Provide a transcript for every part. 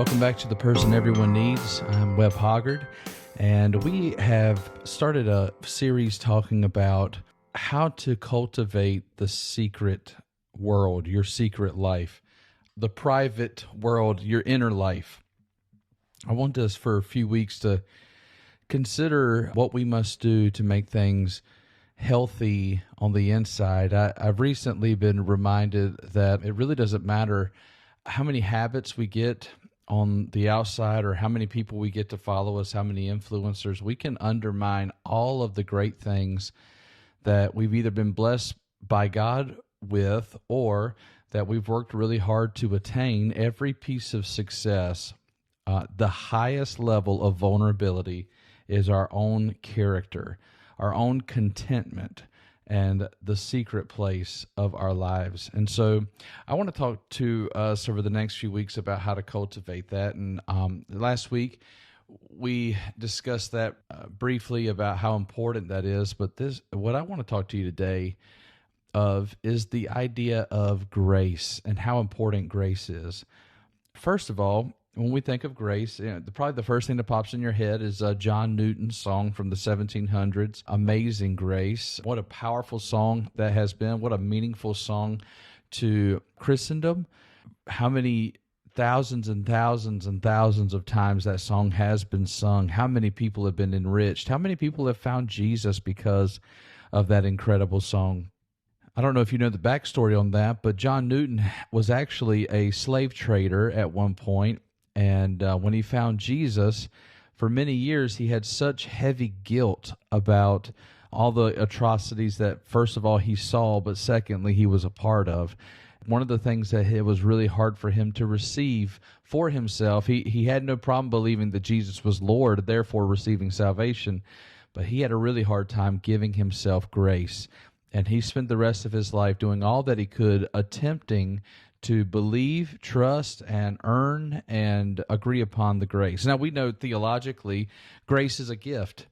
Welcome back to The Person Everyone Needs. I'm Webb Hoggard, and we have started a series talking about how to cultivate the secret world, your secret life, the private world, your inner life. I want us for a few weeks to consider what we must do to make things healthy on the inside. I've recently been reminded that it really doesn't matter how many habits we get on the outside or how many people we get to follow us, how many influencers. We can undermine all of the great things that we've either been blessed by God with or that we've worked really hard to attain. Every piece of success, the highest level of vulnerability is our own character, our own contentment, and the secret place of our lives. And so I want to talk to us over the next few weeks about how to cultivate that. And last week, we discussed that briefly about how important that is. But what I want to talk to you today of is the idea of grace and how important grace is. First of all, when we think of grace, probably the first thing that pops in your head is John Newton's song from the 1700s, Amazing Grace. What a powerful song that has been. What a meaningful song to Christendom. How many thousands and thousands and thousands of times that song has been sung. How many people have been enriched. How many people have found Jesus because of that incredible song. I don't know if you know the backstory on that, but John Newton was actually a slave trader at one point. And when he found Jesus, for many years, he had such heavy guilt about all the atrocities that, first of all, he saw, but secondly, he was a part of. One of the things that it was really hard for him to receive for himself, he had no problem believing that Jesus was Lord, therefore receiving salvation, but he had a really hard time giving himself grace. And he spent the rest of his life doing all that he could, attempting to believe, trust, and earn and agree upon the grace. Now, we know theologically, grace is a gift.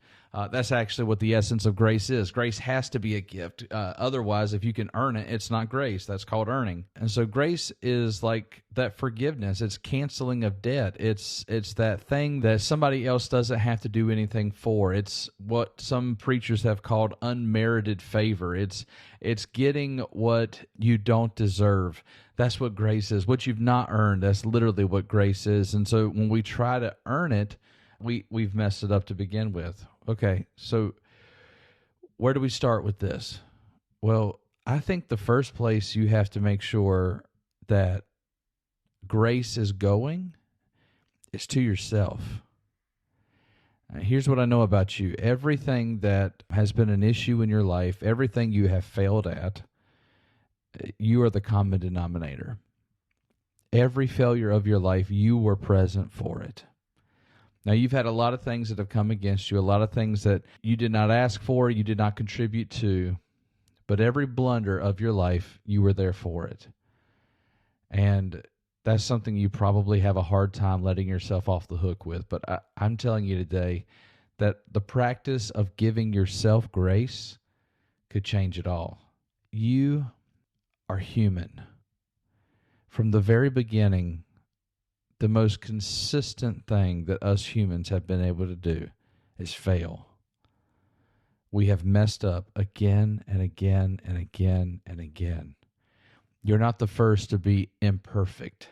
That's actually what the essence of grace is. Grace has to be a gift. Otherwise, if you can earn it, it's not grace. That's called earning. And so grace is like that forgiveness. It's canceling of debt. It's that thing that somebody else doesn't have to do anything for. It's what some preachers have called unmerited favor. It's getting what you don't deserve. That's what grace is. What you've not earned, that's literally what grace is. And so when we try to earn it, we've messed it up to begin with. Okay, so where do we start with this? Well, I think the first place you have to make sure that grace is going is to yourself. Here's what I know about you. Everything that has been an issue in your life, everything you have failed at, you are the common denominator. Every failure of your life, you were present for it. Now, you've had a lot of things that have come against you, a lot of things that you did not ask for, you did not contribute to, but every blunder of your life, you were there for it. And that's something you probably have a hard time letting yourself off the hook with. But I'm telling you today that the practice of giving yourself grace could change it all. You are human. From the very beginning, the most consistent thing that us humans have been able to do is fail. We have messed up again and again and again and again. You're not the first to be imperfect.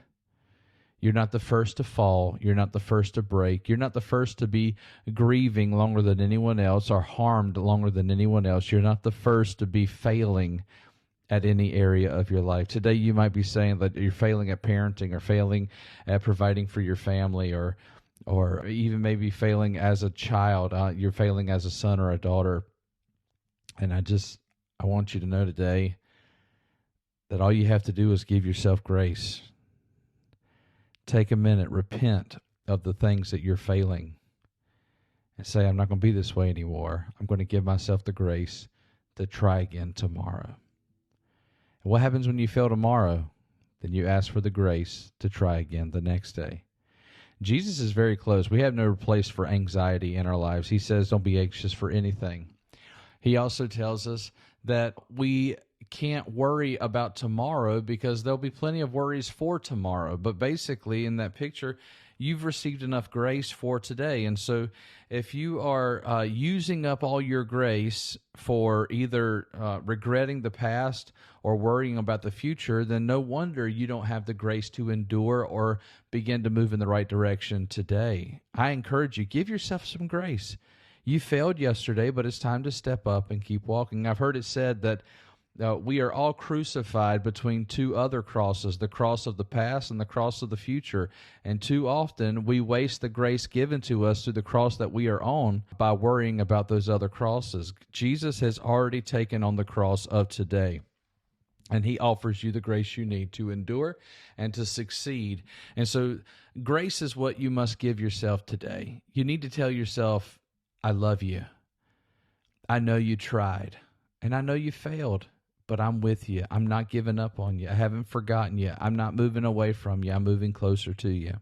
You're not the first to fall. You're not the first to break. You're not the first to be grieving longer than anyone else or harmed longer than anyone else. You're not the first to be failing at any area of your life. Today you might be saying that you're failing at parenting or failing at providing for your family or even maybe failing as a child. You're failing as a son or a daughter. And I want you to know today that all you have to do is give yourself grace. Take a minute, repent of the things that you're failing and say, I'm not going to be this way anymore. I'm going to give myself the grace to try again tomorrow. What happens when you fail tomorrow? Then you ask for the grace to try again the next day. Jesus is very close. We have no place for anxiety in our lives. He says, don't be anxious for anything. He also tells us that we can't worry about tomorrow because there'll be plenty of worries for tomorrow. But basically, in that picture, you've received enough grace for today. And so if you are using up all your grace for either regretting the past or worrying about the future, then no wonder you don't have the grace to endure or begin to move in the right direction today. I encourage you, give yourself some grace. You failed yesterday, but it's time to step up and keep walking. I've heard it said that we are all crucified between two other crosses, the cross of the past and the cross of the future. And too often we waste the grace given to us through the cross that we are on by worrying about those other crosses. Jesus has already taken on the cross of today, and he offers you the grace you need to endure and to succeed. And so grace is what you must give yourself today. You need to tell yourself, I love you. I know you tried, and I know you failed. But I'm with you. I'm not giving up on you. I haven't forgotten you. I'm not moving away from you. I'm moving closer to you.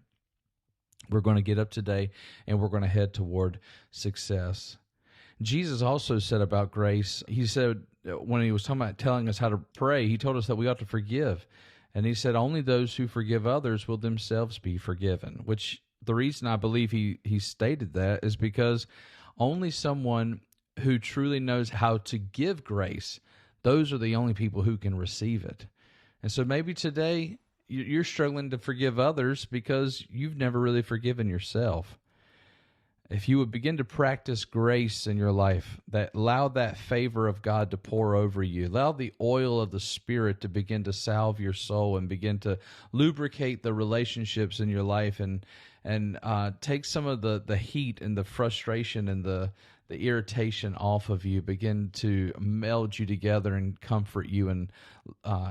We're going to get up today, and we're going to head toward success. Jesus also said about grace, he said when he was talking about telling us how to pray, he told us that we ought to forgive. And he said only those who forgive others will themselves be forgiven, which the reason I believe he stated that is because only someone who truly knows how to give grace, those are the only people who can receive it. And so maybe today you're struggling to forgive others because you've never really forgiven yourself. If you would begin to practice grace in your life, that allow that favor of God to pour over you, allow the oil of the Spirit to begin to salve your soul and begin to lubricate the relationships in your life, and take some of the heat and the frustration and the irritation off of you, begin to meld you together and comfort you and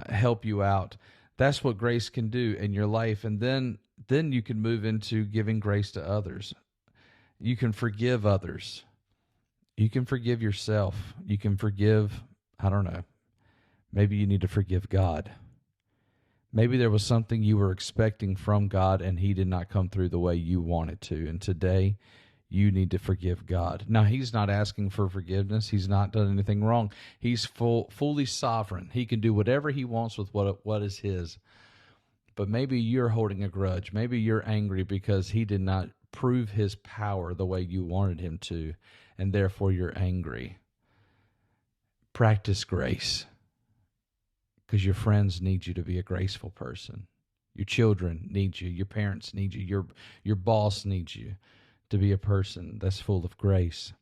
help you out. That's what grace can do in your life. And then you can move into giving grace to others. You can forgive others. You can forgive yourself. You can forgive, I don't know, maybe you need to forgive God. Maybe there was something you were expecting from God and he did not come through the way you wanted to. And today you need to forgive God. Now, he's not asking for forgiveness. He's not done anything wrong. He's fully sovereign. He can do whatever he wants with what is his. But maybe you're holding a grudge. Maybe you're angry because he did not prove his power the way you wanted him to, and therefore you're angry. Practice grace, because your friends need you to be a graceful person. Your children need you. Your parents need you. Your boss needs you to be a person that's full of grace.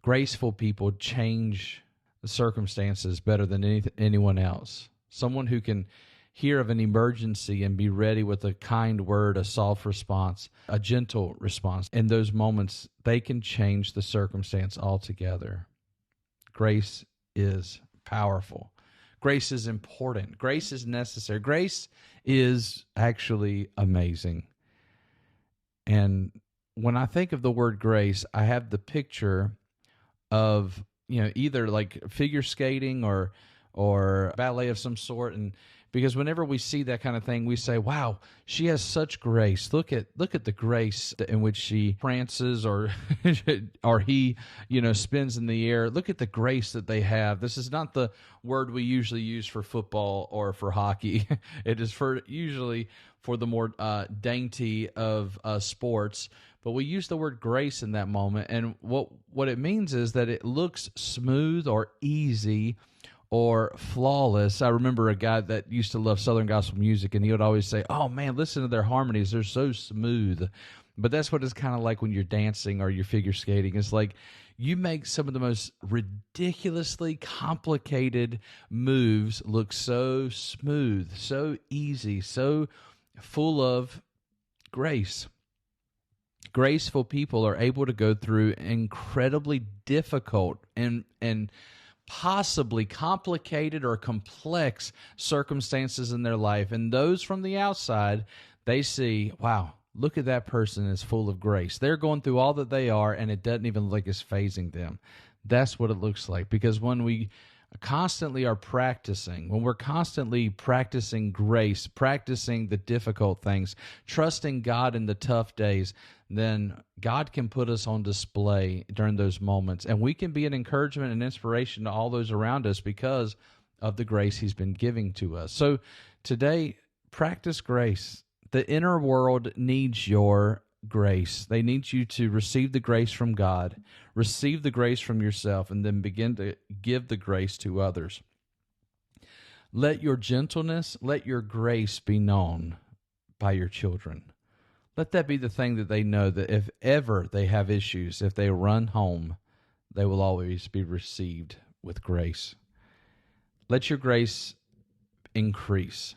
Graceful people change the circumstances better than anyone else. Someone who can hear of an emergency and be ready with a kind word, a soft response, a gentle response. In those moments, they can change the circumstance altogether. Grace is powerful. Grace is important. Grace is necessary. Grace is actually amazing. And when I think of the word grace, I have the picture of, either like figure skating or ballet of some sort. And because whenever we see that kind of thing, we say, wow, she has such grace. Look at the grace in which she prances or he, spins in the air. Look at the grace that they have. This is not the word we usually use for football or for hockey. It is usually for the more dainty of sports. But we use the word grace in that moment. And what it means is that it looks smooth or easy or flawless. I remember a guy that used to love Southern gospel music, and he would always say, oh man, listen to their harmonies. They're so smooth. But that's what it's kind of like when you're dancing or you're figure skating. It's like you make some of the most ridiculously complicated moves look so smooth, so easy, so full of grace. Graceful people are able to go through incredibly difficult and possibly complicated or complex circumstances in their life. And those from the outside, they see, wow, look at that person is full of grace. They're going through all that they are, and it doesn't even look like it's phasing them. That's what it looks like. Because when we constantly are practicing, when we're constantly practicing grace, practicing the difficult things, trusting God in the tough days, then God can put us on display during those moments. And we can be an encouragement and inspiration to all those around us because of the grace he's been giving to us. So today, practice grace. The inner world needs your grace. They need you to receive the grace from God, receive the grace from yourself, and then begin to give the grace to others. Let your gentleness, let your grace be known by your children. Let that be the thing that they know, that if ever they have issues, if they run home, they will always be received with grace. Let your grace increase.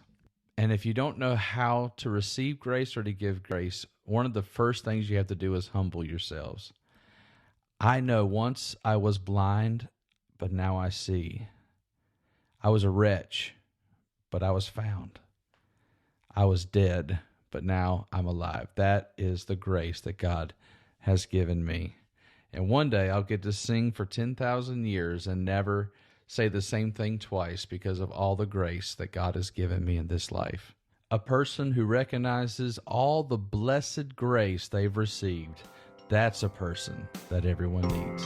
And if you don't know how to receive grace or to give grace, one of the first things you have to do is humble yourselves. I know once I was blind, but now I see. I was a wretch, but I was found. I was dead, but now I'm alive. That is the grace that God has given me. And one day I'll get to sing for 10,000 years and never say the same thing twice because of all the grace that God has given me in this life. A person who recognizes all the blessed grace they've received, that's a person that everyone needs.